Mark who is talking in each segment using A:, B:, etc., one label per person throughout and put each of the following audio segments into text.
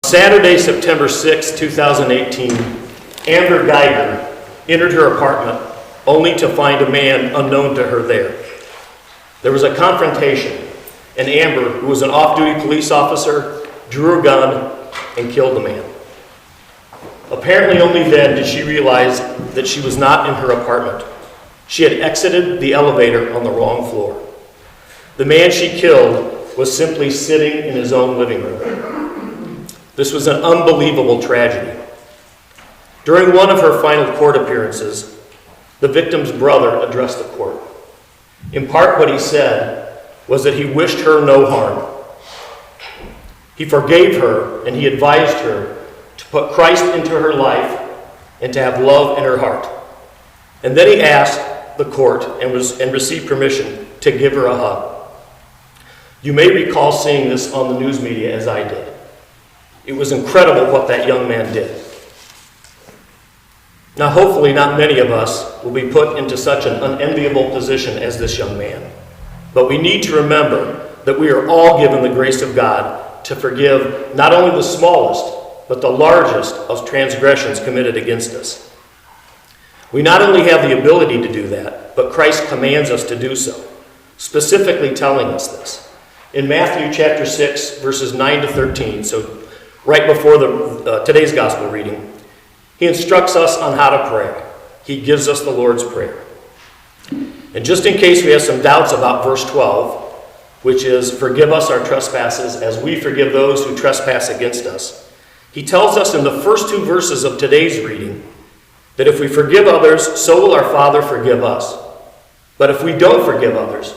A: Saturday, September 6, 2018, Amber Geiger entered her apartment only to find a man unknown to her there. There was a confrontation, and Amber, who was an off-duty police officer, drew her gun and killed the man. Apparently only then did she realize that she was not in her apartment. She had exited the elevator on the wrong floor. The man she killed was simply sitting in his own living room. This was an unbelievable tragedy. During one of her final court appearances, the victim's brother addressed the court. In part, what he said was that he wished her no harm. He forgave her and he advised her to put Christ into her life and to have love in her heart. And then he asked the court and received permission to give her a hug. You may recall seeing this on the news media as I did. It was incredible what that young man did. Now, hopefully not many of us will be put into such an unenviable position as this young man. But we need to remember that we are all given the grace of God to forgive not only the smallest, but the largest of transgressions committed against us. We not only have the ability to do that, but Christ commands us to do so, specifically telling us this. In Matthew chapter 6, verses 9 to 13, so right before today's gospel reading, he instructs us on how to pray. He gives us the Lord's Prayer. And just in case we have some doubts about verse 12, which is, forgive us our trespasses as we forgive those who trespass against us, he tells us in the first two verses of today's reading that if we forgive others, so will our Father forgive us. But if we don't forgive others,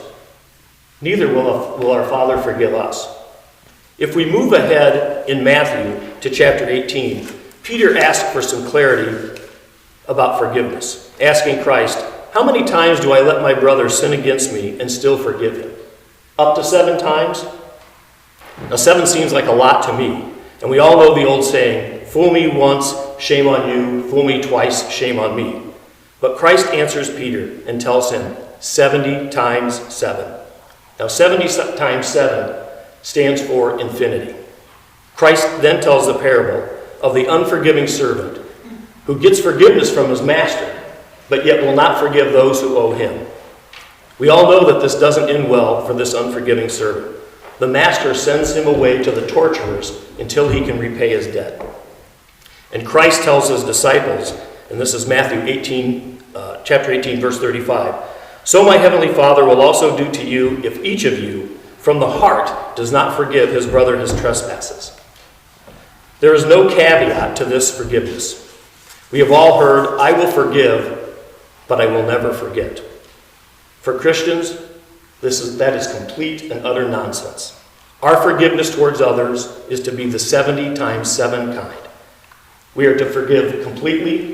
A: neither will our Father forgive us. If we move ahead in Matthew to chapter 18, Peter asked for some clarity about forgiveness, asking Christ, how many times do I let my brother sin against me and still forgive him? Up to 7 times? Now 7 seems like a lot to me, and we all know the old saying, fool me once, shame on you, fool me twice, shame on me. But Christ answers Peter and tells him 70 times 7. Now 70 times 7 stands for infinity. Christ then tells the parable of the unforgiving servant who gets forgiveness from his master, but yet will not forgive those who owe him. We all know that this doesn't end well for this unforgiving servant. The master sends him away to the torturers until he can repay his debt. And Christ tells his disciples, and this is Matthew 18, chapter 18, verse 35, so my heavenly Father will also do to you if each of you from the heart does not forgive his brother his trespasses. There is no caveat to this forgiveness. We have all heard, I will forgive, but I will never forget. For Christians, that is complete and utter nonsense. Our forgiveness towards others is to be the 70 times 7 kind. We are to forgive completely,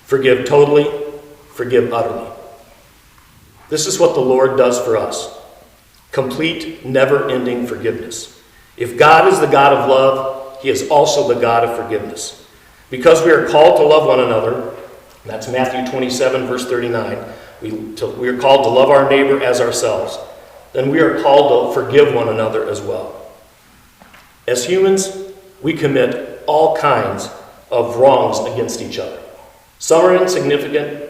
A: forgive totally, forgive utterly. This is what the Lord does for us. Complete, never-ending forgiveness. If God is the God of love, he is also the God of forgiveness. Because we are called to love one another, that's Matthew 27, verse 39, we are called to love our neighbor as ourselves, then we are called to forgive one another as well. As humans, we commit all kinds of wrongs against each other. Some are insignificant,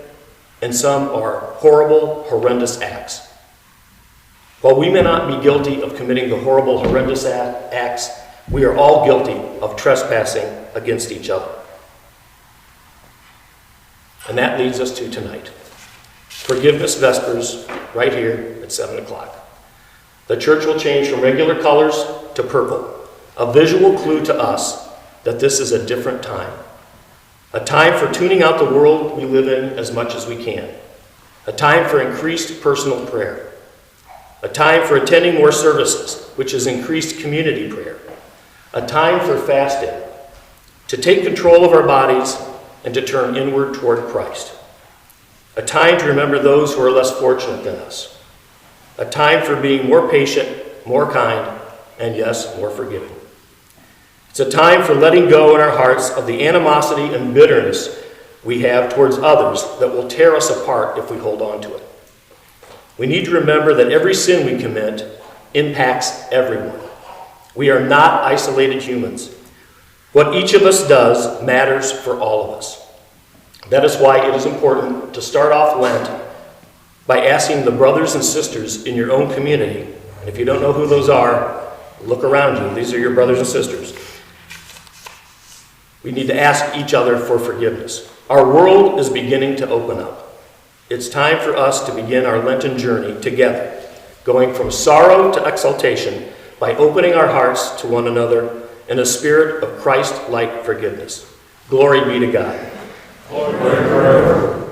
A: and some are horrible, horrendous acts. While we may not be guilty of committing the horrible, horrendous acts, we are all guilty of trespassing against each other. And that leads us to tonight. Forgiveness Vespers, right here at 7 o'clock. The church will change from regular colors to purple, a visual clue to us that this is a different time. A time for tuning out the world we live in as much as we can. A time for increased personal prayer. A time for attending more services, which is increased community prayer. A time for fasting, to take control of our bodies and to turn inward toward Christ. A time to remember those who are less fortunate than us. A time for being more patient, more kind, and yes, more forgiving. It's a time for letting go in our hearts of the animosity and bitterness we have towards others that will tear us apart if we hold on to it. We need to remember that every sin we commit impacts everyone. We are not isolated humans. What each of us does matters for all of us. That is why it is important to start off Lent by asking the brothers and sisters in your own community, and if you don't know who those are, look around you. These are your brothers and sisters. We need to ask each other for forgiveness. Our world is beginning to open up. It's time for us to begin our Lenten journey together, going from sorrow to exaltation by opening our hearts to one another in a spirit of Christ-like forgiveness. Glory be to God.
B: Glory forever.